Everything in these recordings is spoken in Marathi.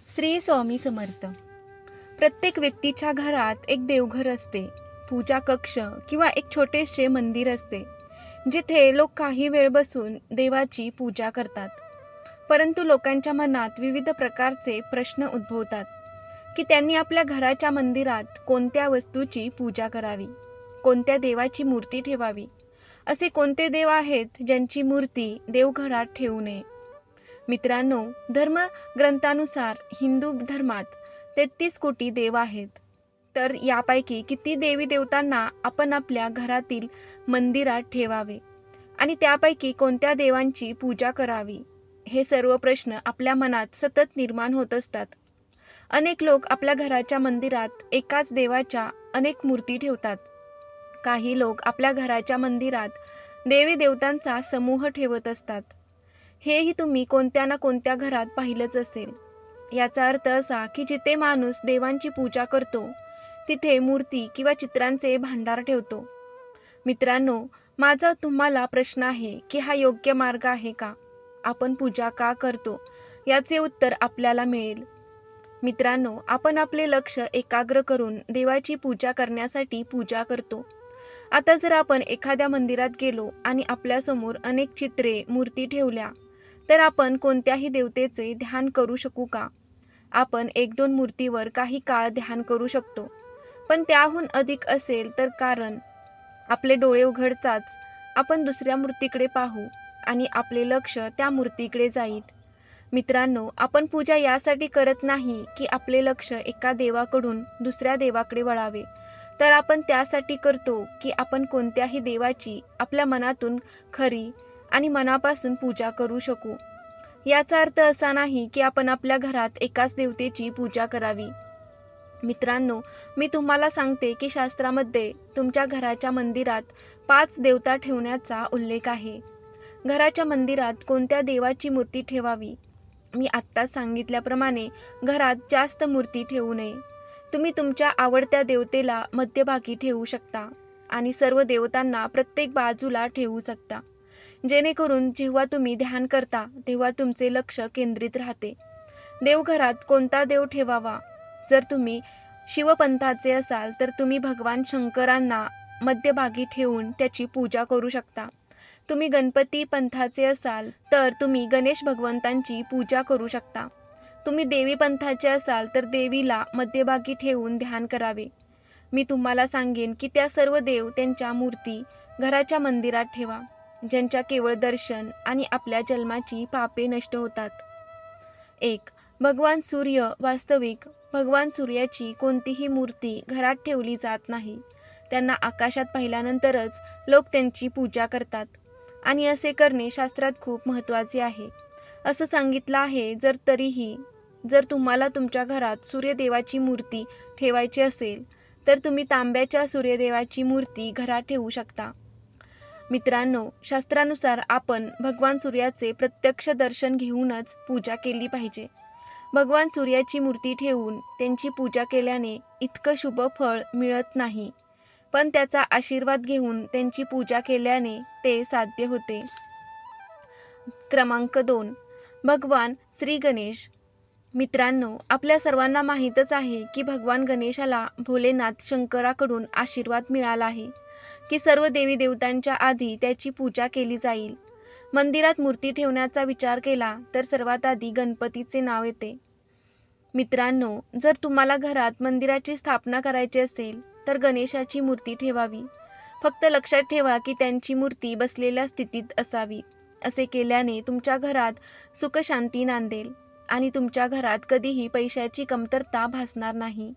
श्री स्वामी समर्थ. प्रत्येक व्यक्तीच्या घरात एक देवघर असते, पूजा कक्ष किंवा एक छोटेसे मंदिर असते, जिथे लोक काही वेळ बसून देवाची पूजा करतात. परंतु लोकांच्या मनात विविध प्रकारचे प्रश्न उद्भवतात की त्यांनी आपल्या घराच्या मंदिरात कोणत्या वस्तूची पूजा करावी, कोणत्या देवाची मूर्ती ठेवावी, असे कोणते देव आहेत ज्यांची मूर्ती देवघरात ठेवू नये. मित्रांनो, धर्म ग्रंथानुसार हिंदू धर्मात 33 कोटी देव आहेत. तर यापैकी किती देवी देवतांना आपण आपल्या घरातील मंदिरात ठेवावे आणि त्यापैकी कोणत्या देवांची पूजा करावी, हे सर्व प्रश्न आपल्या मनात सतत निर्माण होत असतात. अनेक लोक आपल्या घराच्या मंदिरात एकाच देवाच्या अनेक मूर्ती ठेवतात. काही लोक आपल्या घराच्या मंदिरात देवी देवतांचा समूह ठेवत असतात. हेही तुम्ही कोणत्या ना कोणत्या घरात पाहिलंच असेल. याचा अर्थ असा की जिथे माणूस देवांची पूजा करतो तिथे मूर्ती किंवा चित्रांचे भांडार ठेवतो. मित्रांनो, माझा तुम्हाला प्रश्न आहे की हा योग्य मार्ग आहे का? आपण पूजा का करतो याचे उत्तर आपल्याला मिळेल. मित्रांनो, आपण आपले लक्ष एकाग्र करून देवाची पूजा करण्यासाठी पूजा करतो. आता जर आपण एखाद्या मंदिरात गेलो आणि आपल्यासमोर अनेक चित्रे, मूर्ती ठेवल्या, तर आपण कोणत्याही देवतेचे ध्यान करू शकू का? आपण 1-2 मूर्तीवर काही काळ ध्यान करू शकतो, पण त्याहून अधिक असेल तर कारण आपले डोळे उघडताच आपण दुसऱ्या मूर्तीकडे पाहू आणि आपले लक्ष त्या मूर्तीकडे जाईल. मित्रांनो, आपण पूजा यासाठी करत नाही की आपले लक्ष एका देवाकडून दुसऱ्या देवाकडे वळावे, तर आपण त्यासाठी करतो की आपण कोणत्याही देवाची आपल्या मनातून खरी आणि मनापासून पूजा करू शकू. याचा अर्थ असा नाही की आपण आपल्या घरात एकाच देवतेची पूजा करावी. मित्रांनो, मी तुम्हाला सांगते की शास्त्रामध्ये तुमच्या घराच्या मंदिरात 5 देवता ठेवण्याचा उल्लेख आहे. घराच्या मंदिरात कोणत्या देवाची मूर्ती ठेवावी? मी आत्ताच सांगितल्याप्रमाणे घरात जास्त मूर्ती ठेवू नये. तुम्ही तुमच्या आवडत्या देवतेला मध्यभागी ठेवू शकता आणि सर्व देवतांना प्रत्येक बाजूला ठेवू शकता, जेणेकरून जेव्हा तुम्ही ध्यान करता तेव्हा तुमचे लक्ष केंद्रित राहते. देवघरात कोणता देव ठेवावा? जर तुम्ही शिवपंथाचे असाल तर तुम्ही भगवान शंकरांना मध्यभागी ठेवून त्याची पूजा करू शकता. तुम्ही गणपती पंथाचे असाल तर तुम्ही गणेश भगवंतांची पूजा करू शकता. तुम्ही देवी पंथाचे असाल तर देवीला मध्यभागी ठेवून ध्यान करावे. मी तुम्हाला सांगेन की त्या सर्व देव त्यांच्या मूर्ती घराच्या मंदिरात ठेवा, ज्यांच्या केवळ दर्शन आणि आपल्या जन्माची पापे नष्ट होतात. 1. भगवान सूर्य. वास्तविक भगवान सूर्याची कोणतीही मूर्ती घरात ठेवली जात नाही. त्यांना आकाशात पाहिल्यानंतरच लोक त्यांची पूजा करतात आणि असे करणे शास्त्रात खूप महत्त्वाचे आहे. असं सांगितलं आहे. जर तुम्हाला तुमच्या घरात सूर्यदेवाची मूर्ती ठेवायची असेल तर तुम्ही तांब्याच्या सूर्यदेवाची मूर्ती घरात ठेवू शकता. मित्रांनो, शास्त्रानुसार आपण भगवान सूर्याचे प्रत्यक्ष दर्शन घेऊनच पूजा केली पाहिजे. भगवान सूर्याची मूर्ती ठेवून त्यांची पूजा केल्याने इतकं शुभ फळ मिळत नाही, पण त्याचा आशीर्वाद घेऊन त्यांची पूजा केल्याने ते साध्य होते. क्रमांक 2. भगवान श्री गणेश. मित्रांनो, आपल्या सर्वांना माहीतच आहे की भगवान गणेशाला भोलेनाथ शंकराकडून आशीर्वाद मिळाला आहे की सर्व देवी देवतांच्या आधी त्याची पूजा केली जाईल. मंदिरात मूर्ती ठेवण्याचा विचार केला तर सर्वात आधी गणपतीचे नाव येते. मित्रांनो, जर तुम्हाला घरात मंदिराची स्थापना करायची असेल तर गणेशाची मूर्ती ठेवावी. फक्त लक्षात ठेवा की त्यांची मूर्ती बसलेल्या स्थितीत असावी. असे केल्याने तुमच्या घरात सुखशांती नांदेल आणि तुमच्या घरात कधीही पैशाची कमतरता भासणार नाही.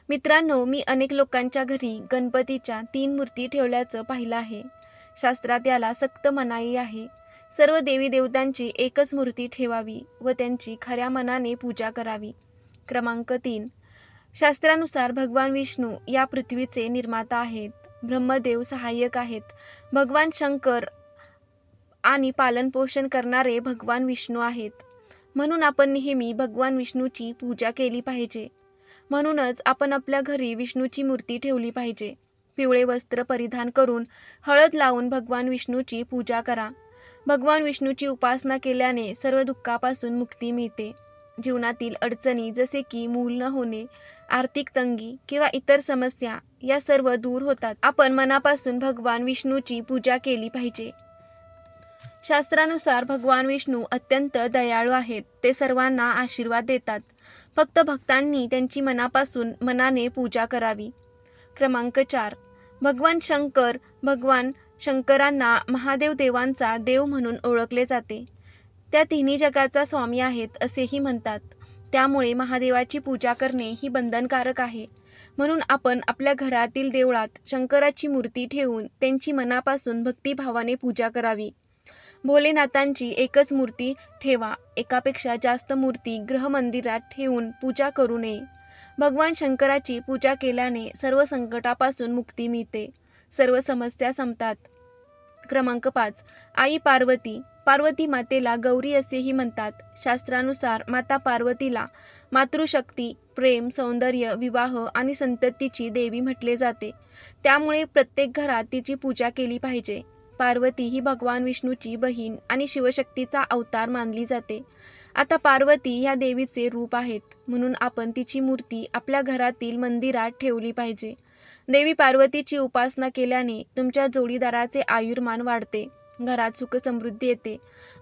मित्रांनो, मी अनेक लोकांच्या घरी गणपतीच्या 3 मूर्ती ठेवल्याचं पाहिलं आहे. शास्त्रात याला सक्त मनाई आहे. सर्व देवी देवतांची एकच मूर्ती ठेवावी व त्यांची खऱ्या मनाने पूजा करावी. क्रमांक 3. शास्त्रानुसार भगवान विष्णू या पृथ्वीचे निर्माता आहेत. ब्रह्मदेव सहाय्यक आहेत. भगवान शंकर आणि पालनपोषण करणारे भगवान विष्णू आहेत. म्हणून आपण नेहमी भगवान विष्णूची पूजा केली पाहिजे. म्हणूनच आपण आपल्या घरी विष्णूची मूर्ती ठेवली पाहिजे. पिवळे वस्त्र परिधान करून हळद लावून भगवान विष्णूची पूजा करा. भगवान विष्णूची उपासना केल्याने सर्व दुःखापासून मुक्ती मिळते. जीवनातील अडचणी जसे की मूल न होणे, आर्थिक तंगी किंवा इतर समस्या या सर्व दूर होतात. आपण मनापासून भगवान विष्णूची पूजा केली पाहिजे. शास्त्रानुसार भगवान विष्णू अत्यंत दयाळू आहेत. ते सर्वांना आशीर्वाद देतात. फक्त भक्तांनी त्यांची मनाने पूजा करावी. क्रमांक 4. भगवान शंकरांना महादेव देवांचा देव म्हणून ओळखले जाते. त्या तिन्ही जगाचा स्वामी आहेत असेही म्हणतात. त्यामुळे महादेवाची पूजा करणे ही बंधनकारक आहे. म्हणून आपण आपल्या घरातील देवळात शंकराची मूर्ती ठेवून त्यांची मनापासून भक्तिभावाने पूजा करावी. भोलेनाथांची एकच मूर्ती ठेवा. एकापेक्षा जास्त मूर्ती गृहमंदिरात ठेवून पूजा करू नये. भगवान शंकराची पूजा केल्याने सर्व संकटापासून मुक्ती मिळते. सर्व समस्या संपतात. क्रमांक 5. आई पार्वती. पार्वती मातेला गौरी असेही म्हणतात. शास्त्रानुसार माता पार्वतीला मातृशक्ती, प्रेम, सौंदर्य, विवाह आणि संततीची देवी म्हटले जाते. त्यामुळे प्रत्येक घरात तिची पूजा केली पाहिजे. पार्वती ही भगवान विष्णूची बहीण आणि शिवशक्तीचा अवतार मानली जाते. आता पार्वती ह्या देवीचे रूप आहेत, म्हणून आपण तिची मूर्ती आपल्या घरातील मंदिरात ठेवली पाहिजे. देवी पार्वतीची उपासना केल्याने तुमच्या जोडीदाराचे आयुर्मान वाढते, घरात सुख समृद्धी येते,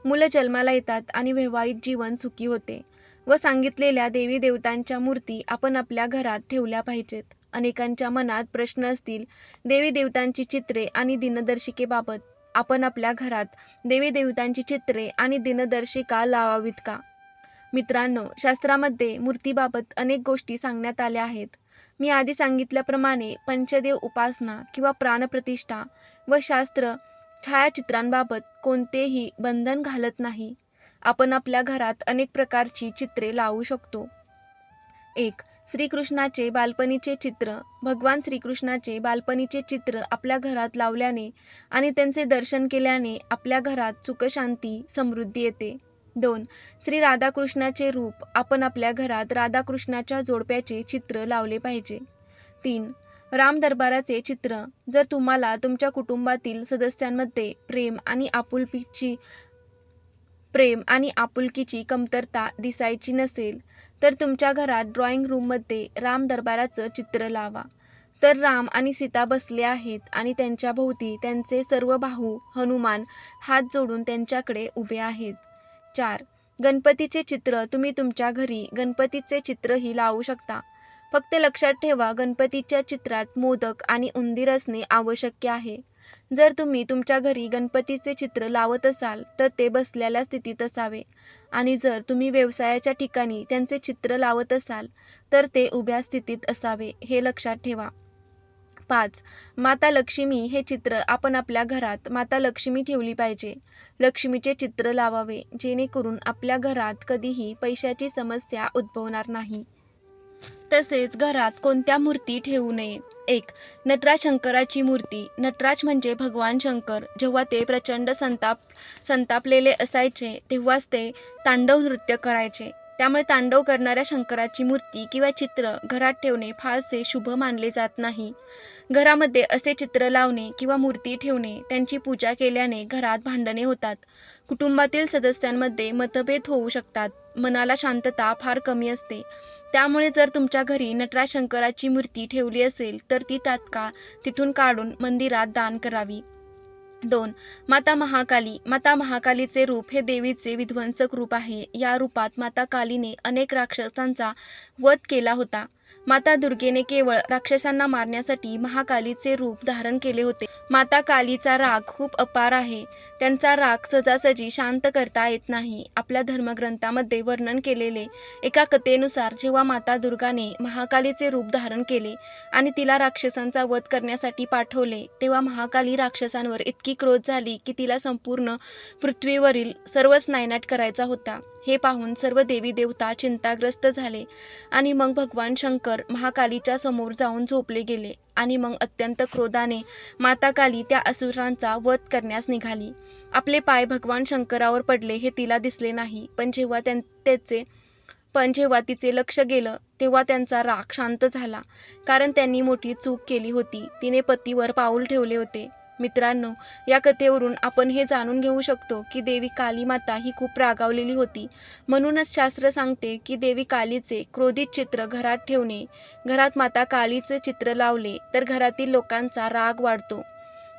मुलं जन्माला येतात आणि वैवाहिक जीवन सुखी होते. व सांगितलेल्या देवी देवतांच्या मूर्ती आपण आपल्या घरात ठेवल्या पाहिजेत. अनेकांच्या मनात प्रश्न असतील देवी देवतांची चित्रे आणि दिनदर्शिकेबाबत. आपण आपल्या घरात देवी देवतांची चित्रे आणि दिनदर्शिका लावावीत का? मित्रांनो, शास्त्रामध्ये मूर्तीबाबत अनेक गोष्टी सांगण्यात आल्या आहेत. मी आधी सांगितल्याप्रमाणे पंचदेव उपासना किंवा प्राणप्रतिष्ठा व शास्त्र छायाचित्रांबाबत कोणतेही बंधन घालत नाही. आपण आपल्या घरात अनेक प्रकारची चित्रे लावू शकतो. 1. श्रीकृष्णाचे बालपणीचे चित्र. भगवान श्रीकृष्णाचे बालपणीचे चित्र आपल्या घरात लावल्याने आणि त्यांचे दर्शन केल्याने आपल्या घरात सुखशांती समृद्धी येते. 2. श्री राधाकृष्णाचे रूप. आपण आपल्या घरात राधाकृष्णाच्या जोडप्याचे चित्र लावले पाहिजे. 3. राम दरबाराचे चित्र. जर तुम्हाला तुमच्या कुटुंबातील सदस्यांमध्ये प्रेम आणि आपुलकीची कमतरता दिसायची नसेल तर तुमच्या घरात ड्रॉइंग रूममध्ये राम दरबाराचं चित्र लावा. तर राम आणि सीता बसले आहेत आणि त्यांच्या भोवती त्यांचे सर्व भाऊ हनुमान हात जोडून त्यांच्याकडे उभे आहेत. 4. गणपतीचे चित्र. तुम्ही तुमच्या घरी गणपतीचे चित्रही लावू शकता. फक्त लक्षात ठेवा, गणपतीच्या चित्रात मोदक आणि उंदीर असणे आवश्यक आहे. जर तुम्ही तुमच्या घरी गणपतीचे चित्र लावत असाल तर ते बसलेल्या स्थितीत असावे आणि जर तुम्ही व्यवसायाच्या ठिकाणी त्यांचे चित्र लावत असाल तर ते उभ्या स्थितीत असावे, हे लक्षात ठेवा. 5. माता लक्ष्मी. हे चित्र आपण आपल्या घरात माता लक्ष्मी ठेवली पाहिजे. लक्ष्मीचे चित्र लावावे जेणेकरून आपल्या घरात कधीही पैशाची समस्या उद्भवणार नाही. तसेच घरात कोणत्या मूर्ती ठेवू नये. 1. नटराज शंकराची मूर्ती. नटराज म्हणजे भगवान शंकर. जेव्हा ते प्रचंड संतापलेले असायचे तेव्हाच ते तांडव नृत्य करायचे. त्यामुळे तांडव करणाऱ्या शंकराची मूर्ती किंवा चित्र घरात ठेवणे फारसे शुभ मानले जात नाही. घरामध्ये असे चित्र लावणे किंवा मूर्ती ठेवणे, त्यांची पूजा केल्याने घरात भांडणे होतात. कुटुंबातील सदस्यांमध्ये मतभेद होऊ शकतात. मनाला शांतता फार कमी असते. त्यामुळे जर तुमच्या घरी नटराज शंकराची मूर्ती ठेवली असेल तर ती तात्काळ तिथून काढून मंदिरात दान करावी. 2. माता महाकाली. माता महाकालीचे रूप हे देवीचे विध्वंसक रूप आहे. या रूपात माता कालीने अनेक राक्षसांचा वध केला होता. माता दुर्गेने केवळ राक्षसांना मारण्यासाठी महाकालीचे रूप धारण केले होते. माता कालीचा राग खूप अपार आहे. त्यांचा राग सहजासहजी शांत करता येत नाही. आपल्या धर्मग्रंथामध्ये वर्णन केलेले एका कथेनुसार जेव्हा माता दुर्गाने महाकालीचे रूप धारण केले आणि तिला राक्षसांचा वध करण्यासाठी पाठवले तेव्हा महाकाली राक्षसांवर इतकी क्रोध झाली की तिला संपूर्ण पृथ्वीवरील सर्वच नायनाट करायचा होता. हे पाहून सर्व देवी देवता चिंताग्रस्त झाले आणि मग भगवान शंकर महाकालीच्या समोर जाऊन झोपले गेले आणि मग अत्यंत क्रोधाने माता काली त्या असुरांचा वध करण्यास निघाली. आपले पाय भगवान शंकरावर पडले हे तिला दिसले नाही, पण जेव्हा तिचे लक्ष गेलं तेव्हा त्यांचा राग शांत झाला, कारण त्यांनी मोठी चूक केली होती. तिने पतीवर पाऊल ठेवले होते. मित्रांनो, या कथेवरून आपण हे जाणून घेऊ शकतो की देवी काली माता ही खूप रागावलेली होती. म्हणूनच शास्त्र सांगते की देवी कालीचे क्रोधित चित्र घरात ठेवणे, घरात माता कालीचे चित्र लावले तर घरातील लोकांचा राग वाढतो.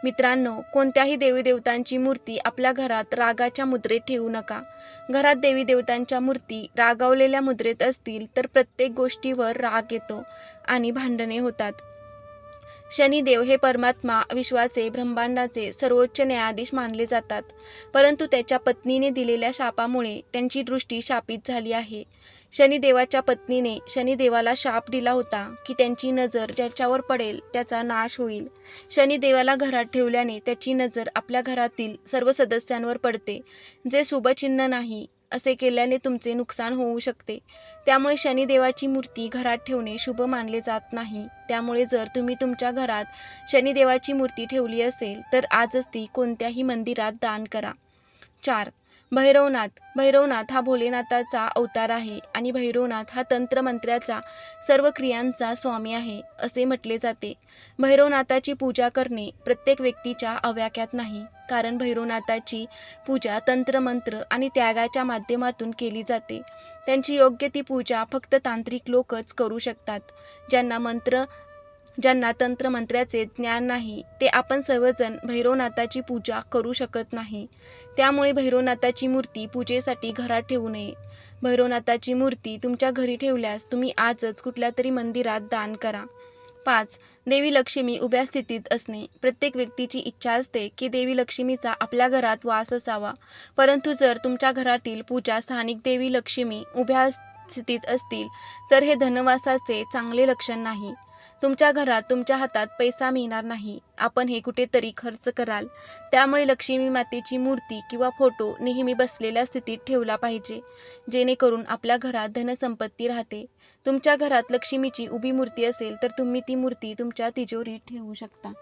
मित्रांनो, कोणत्याही देवी देवतांची मूर्ती आपल्या घरात रागाच्या मुद्रेत ठेवू नका. घरात देवी देवतांच्या मूर्ती रागावलेल्या मुद्रेत असतील तर प्रत्येक गोष्टीवर राग येतो आणि भांडणे होतात. शनिदेव हे परमात्मा, विश्वाचे, ब्रह्मांडाचे सर्वोच्च न्यायाधीश मानले जातात, परंतु त्याच्या पत्नीने दिलेल्या शापामुळे त्यांची दृष्टी शापित झाली आहे. शनिदेवाच्या पत्नीने शनिदेवाला शाप दिला होता की त्यांची नजर ज्याच्यावर पडेल त्याचा नाश होईल. शनिदेवाला घरात ठेवल्याने त्याची नजर आपल्या घरातील सर्व सदस्यांवर पडते, जे शुभचिन्ह नाही. असे केल्याने तुमचे नुकसान होऊ शकते. त्यामुळे शनिदेवाची मूर्ती घरात ठेवणे शुभ मानले जात नाही. त्यामुळे जर तुम्ही तुमच्या घरात शनिदेवाची मूर्ती ठेवली असेल तर आजच ती कोणत्याही मंदिरात दान करा. 4. भैरवनाथ. भैरवनाथ हा भोलेनाथाचा अवतार आहे आणि भैरवनाथ हा तंत्रमंत्राचा सर्व क्रियांचा स्वामी आहे असे म्हटले जाते. भैरवनाथाची पूजा करणे प्रत्येक व्यक्तीच्या आवाक्यात नाही, कारण भैरवनाथाची पूजा तंत्रमंत्र आणि त्यागाच्या माध्यमातून केली जाते. त्यांची योग्य ती पूजा फक्त तांत्रिक लोकच करू शकतात. ज्यांना तंत्रमंत्राचे ज्ञान नाही ते आपण सर्वजण भैरवनाथाची पूजा करू शकत नाही. त्यामुळे भैरवनाथाची मूर्ती पूजेसाठी घरात ठेवू नये. भैरवनाथाची मूर्ती तुमच्या घरी ठेवल्यास तुम्ही आजच कुठल्या तरी मंदिरात दान करा. 5. देवी लक्ष्मी उभ्या स्थितीत असणे. प्रत्येक व्यक्तीची इच्छा असते की देवी लक्ष्मीचा आपल्या घरात वास असावा, परंतु जर तुमच्या घरातील पूजा स्थानिक देवी लक्ष्मी उभ्या स्थितीत असतील तर हे धनवासाचे चांगले लक्षण नाही. तुमच्या घरात तुमच्या हातात पैसा मिळणार नाही. आपण हे कुठेतरी खर्च कराल. त्यामुळे लक्ष्मी मातेची मूर्ती किंवा फोटो नेहमी बसलेल्या स्थितीत ठेवला पाहिजे, जेणेकरून आपल्या घरात धनसंपत्ती राहते. तुमच्या घरात लक्ष्मीची उभी मूर्ती असेल तर तुम्ही ती मूर्ती तुमच्या तिजोरीत ठेवू शकता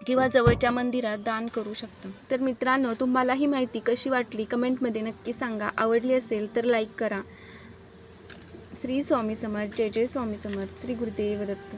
किंवा जवळच्या मंदिरात दान करू शकता. तर मित्रांनो, तुम्हाला ही माहिती कशी वाटली कमेंटमध्ये नक्की सांगा. आवडली असेल तर लाईक करा. श्री स्वामी समर्थ. जय जय स्वामी समर्थ. श्री गुरुदेव दत्त.